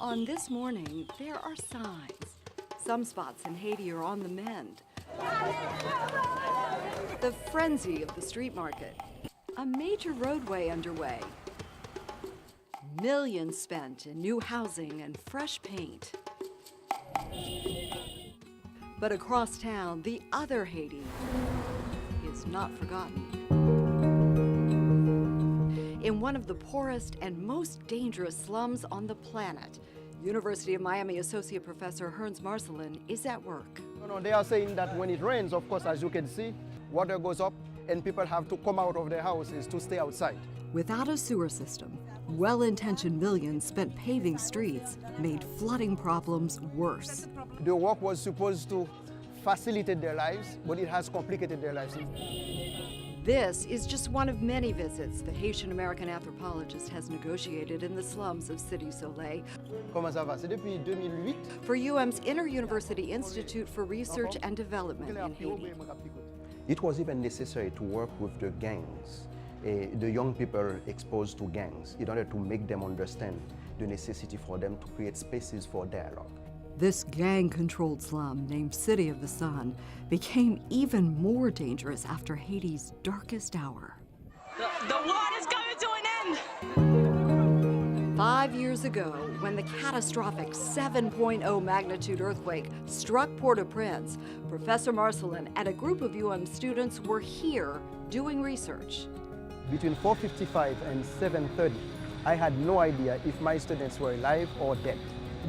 On this morning, there are signs. Some spots in Haiti are on the mend. The frenzy of the street market. A major roadway underway. Millions spent in new housing and fresh paint. But across town, the other Haiti is not forgotten. In one of the poorest and most dangerous slums on the planet, University of Miami Associate Professor Herns Marcelin is at work. They are saying that when it rains, of course, as you can see, water goes up and people have to come out of their houses to stay outside. Without a sewer system, well-intentioned millions spent paving streets made flooding problems worse. The work was supposed to facilitate their lives, but it has complicated their lives. This is just one of many visits the Haitian-American anthropologist has negotiated in the slums of Cité Soleil. Comment ça va? C'est depuis 2008. For UM's Inter-University Institute for Research and Development in Haiti. It was even necessary to work with the gangs, the young people exposed to gangs, in order to make them understand the necessity for them to create spaces for dialogue. This gang-controlled slum, named City of the Sun, became even more dangerous after Haiti's darkest hour. The war is coming to an end! 5 years ago, when the catastrophic 7.0 magnitude earthquake struck Port-au-Prince, Professor Marcelin and a group of UM students were here doing research. Between 4:55 and 7:30, I had no idea if my students were alive or dead.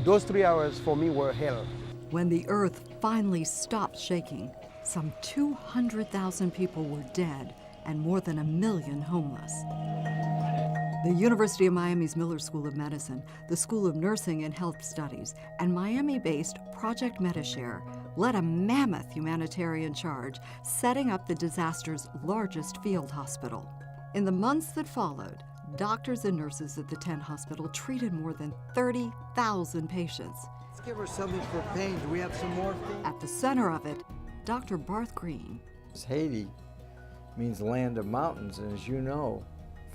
Those 3 hours for me were hell. When the earth finally stopped shaking, some 200,000 people were dead and more than 1 million homeless. The University of Miami's Miller School of Medicine, the School of Nursing and Health Studies, and Miami-based Project MediShare led a mammoth humanitarian charge, setting up the disaster's largest field hospital. In the months that followed, doctors and nurses at the 10 hospital treated more than 30,000 patients. Let's give her something for pain. Do we have some morphine? At the center of it, Dr. Barth Green. Haiti means land of mountains, and as you know,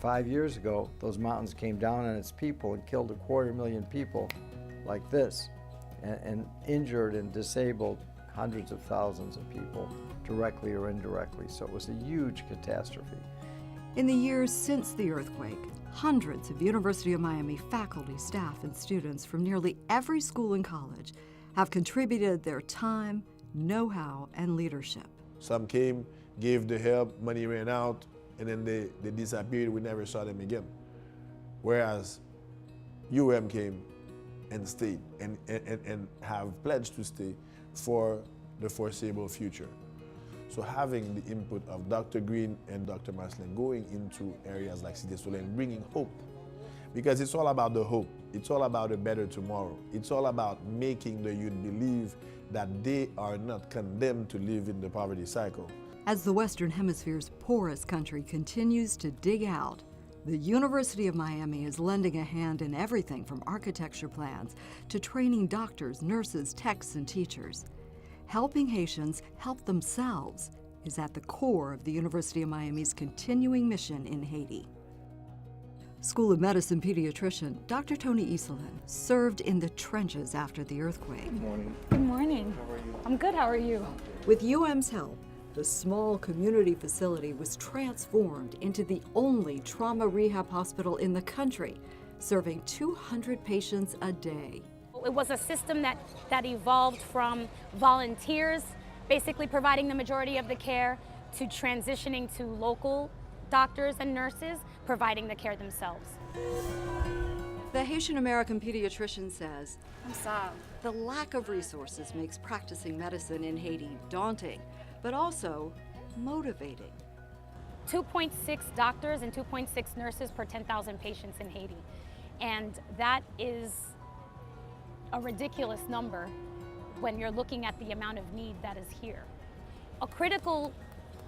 5 years ago, those mountains came down on its people and killed 250,000 people like this, and injured and disabled hundreds of thousands of people, directly or indirectly. So it was a huge catastrophe. In the years since the earthquake, hundreds of University of Miami faculty, staff, and students from nearly every school and college have contributed their time, know-how, and leadership. Some came, gave the help, money ran out, and then they disappeared. We never saw them again. Whereas UM came and stayed and have pledged to stay for the foreseeable future. So having the input of Dr. Green and Dr. Marcelin going into areas like Cité Soleil and bringing hope, because it's all about the hope. It's all about a better tomorrow. It's all about making the youth believe that they are not condemned to live in the poverty cycle. As the Western Hemisphere's poorest country continues to dig out, the University of Miami is lending a hand in everything from architecture plans to training doctors, nurses, techs, and teachers. Helping Haitians help themselves is at the core of the University of Miami's continuing mission in Haiti. School of Medicine pediatrician Dr. Nery Ynclan served in the trenches after the earthquake. Good morning. Good morning. How are you? I'm good, how are you? With UM's help, the small community facility was transformed into the only trauma rehab hospital in the country, serving 200 patients a day. It was a system that evolved from volunteers basically providing the majority of the care to transitioning to local doctors and nurses providing the care themselves. The Haitian-American pediatrician says, I'm sorry. The lack of resources makes practicing medicine in Haiti daunting, but also motivating. 2.6 doctors and 2.6 nurses per 10,000 patients in Haiti. And that is a ridiculous number when you're looking at the amount of need that is here. A critical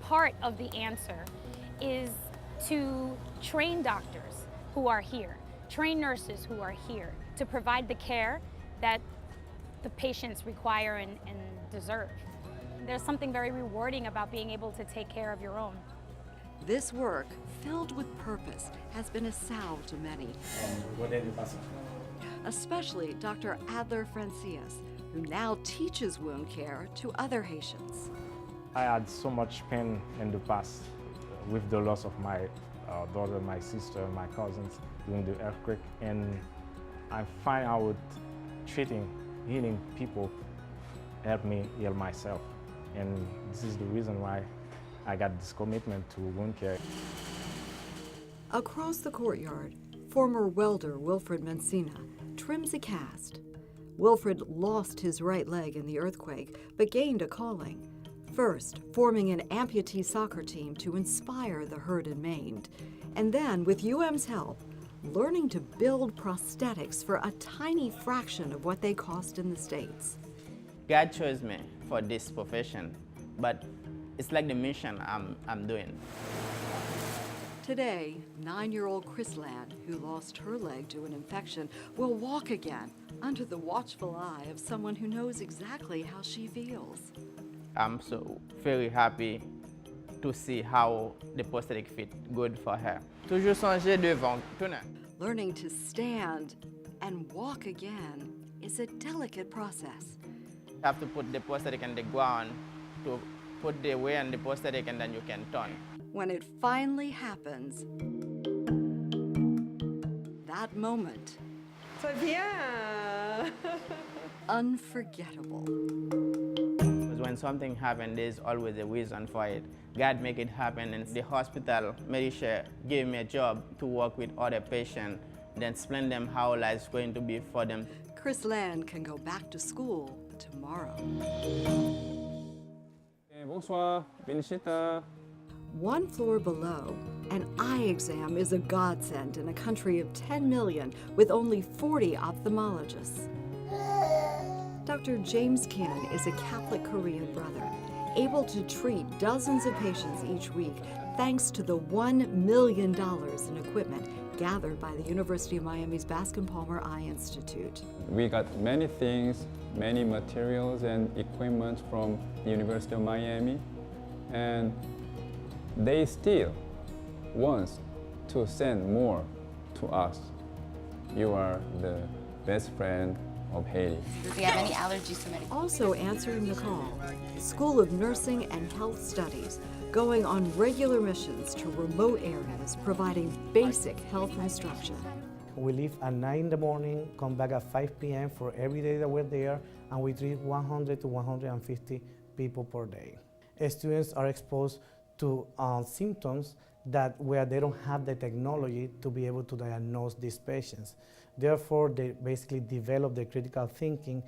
part of the answer is to train doctors who are here, train nurses who are here to provide the care that the patients require and deserve. There's something very rewarding about being able to take care of your own. This work, filled with purpose, has been a salve to many. especially Dr. Adler Francias, who now teaches wound care to other Haitians. I had so much pain in the past with the loss of my daughter, my sister, my cousins during the earthquake, and I find out treating, healing people helped me heal myself, and this is the reason why I got this commitment to wound care. Across the courtyard, former welder Wilfred Mencina trims a cast. Wilfred lost his right leg in the earthquake, but gained a calling. First, forming an amputee soccer team to inspire the hurt and maimed, and then, with UM's help, learning to build prosthetics for a tiny fraction of what they cost in the States. God chose me for this profession, but it's like the mission I'm doing. Today, 9-year-old Chris Land, who lost her leg to an infection, will walk again under the watchful eye of someone who knows exactly how she feels. I'm so very happy to see how the prosthetic fit good for her. Toujours songer devant, tourner. Learning to stand and walk again is a delicate process. You have to put the prosthetic on the ground to put the weight on the prosthetic, and then you can turn. When it finally happens, that moment, C'est bien! unforgettable. Because when something happens, there's always a reason for it. God make it happen, and the hospital, Medicare, gave me a job to work with other patients, then explain them how life's going to be for them. Chris Land can go back to school tomorrow. Bonsoir, Benishita. One floor below, an eye exam is a godsend in a country of 10 million with only 40 ophthalmologists. Dr. James Kim is a Catholic Korean brother, able to treat dozens of patients each week thanks to the $1 million in equipment gathered by the University of Miami's Bascom-Palmer Eye Institute. We got many things, many materials and equipment from the University of Miami, and they still want to send more to us. You are the best friend of Haiti. Do you have any allergies to medication? Also answering the call, School of Nursing and Health Studies, going on regular missions to remote areas, providing basic health instruction. We leave at 9 in the morning, come back at 5 p.m. for every day that we're there, and we treat 100 to 150 people per day. Students are exposed to symptoms where they don't have the technology to be able to diagnose these patients. Therefore, they basically develop their critical thinking.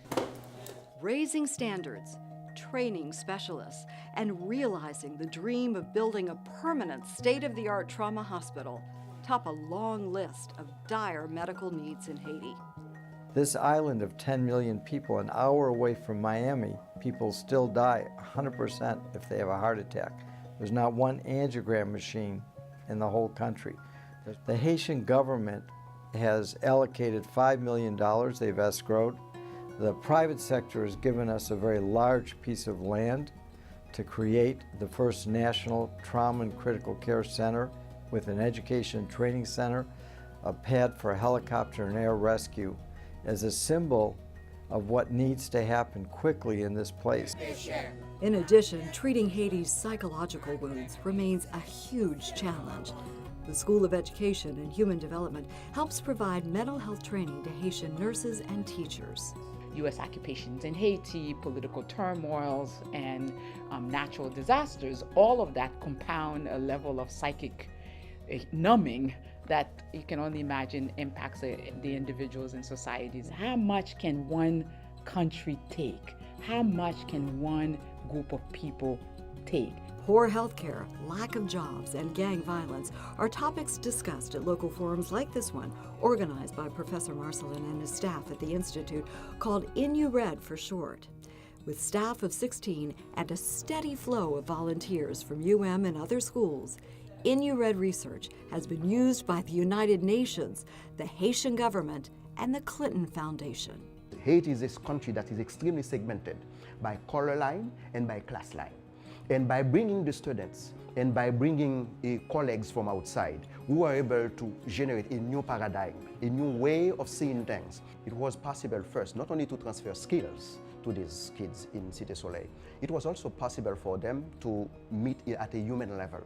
Raising standards, training specialists, and realizing the dream of building a permanent state-of-the-art trauma hospital top a long list of dire medical needs in Haiti. This island of 10 million people, an hour away from Miami, people still die 100% if they have a heart attack. There's not one angiogram machine in the whole country. The Haitian government has allocated $5 million they've escrowed. The private sector has given us a very large piece of land to create the first national trauma and critical care center with an education and training center, a pad for helicopter and air rescue as a symbol of what needs to happen quickly in this place. In addition, treating Haiti's psychological wounds remains a huge challenge. The School of Education and Human Development helps provide mental health training to Haitian nurses and teachers. U.S. occupations in Haiti, political turmoils, and natural disasters, all of that compound a level of psychic numbing that you can only imagine impacts the individuals and societies. How much can one country take? How much can one group of people take? Poor health care, lack of jobs, and gang violence are topics discussed at local forums like this one, organized by Professor Marcelin and his staff at the Institute, called INURED for short. With staff of 16 and a steady flow of volunteers from UM and other schools, INURED research has been used by the United Nations, the Haitian government, and the Clinton Foundation. Haiti is a country that is extremely segmented by color line and by class line. And by bringing the students and by bringing colleagues from outside, We were able to generate a new paradigm, a new way of seeing things. It was possible first, not only to transfer skills to these kids in Cité Soleil, it was also possible for them to meet at a human level.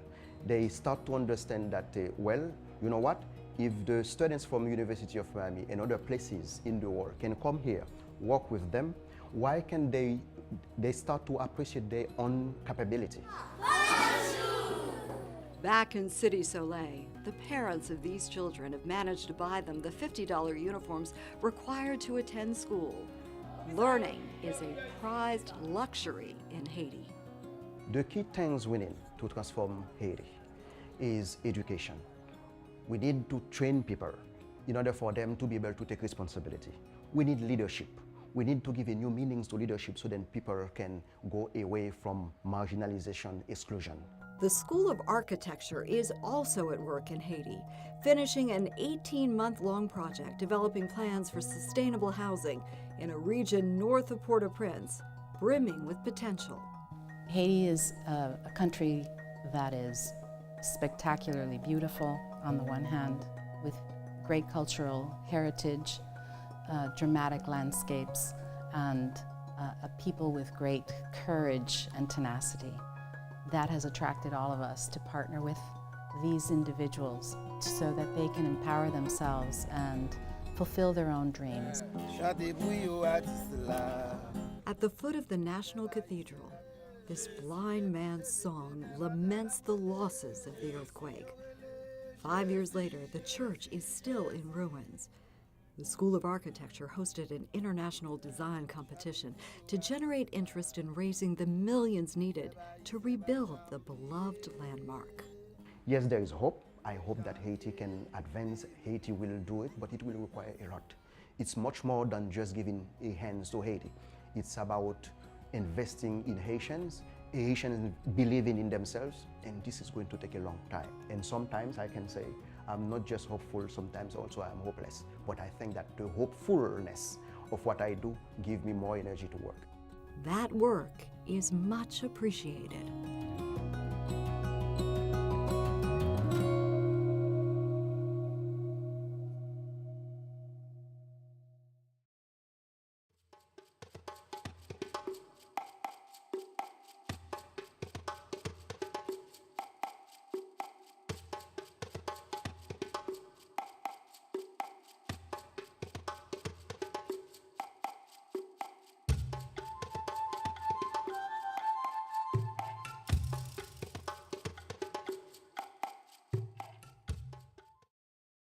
They start to understand that, well, you know what? If the students from University of Miami and other places in the world can come here, work with them, why can they start to appreciate their own capability? Back in Cité Soleil, the parents of these children have managed to buy them the $50 uniforms required to attend school. Learning is a prized luxury in Haiti. The key things we need to transform Haiti is education. We need to train people in order for them to be able to take responsibility. We need leadership. We need to give a new meanings to leadership so that people can go away from marginalization, exclusion. The School of Architecture is also at work in Haiti, finishing an 18-month-long project developing plans for sustainable housing in a region north of Port-au-Prince, brimming with potential. Haiti is a country that is spectacularly beautiful on the one hand, with great cultural heritage, dramatic landscapes, and a people with great courage and tenacity. That has attracted all of us to partner with these individuals so that they can empower themselves and fulfill their own dreams. At the foot of the National Cathedral, this blind man's song laments the losses of the earthquake. 5 years later, the church is still in ruins. The School of Architecture hosted an international design competition to generate interest in raising the millions needed to rebuild the beloved landmark. Yes, there is hope. I hope that Haiti can advance. Haiti will do it, but it will require a lot. It's much more than just giving a hand to Haiti. It's about investing in Haitians believing in themselves, and this is going to take a long time. And sometimes I can say, I'm not just hopeful, sometimes also I'm hopeless. But I think that the hopefulness of what I do gives me more energy to work. That work is much appreciated.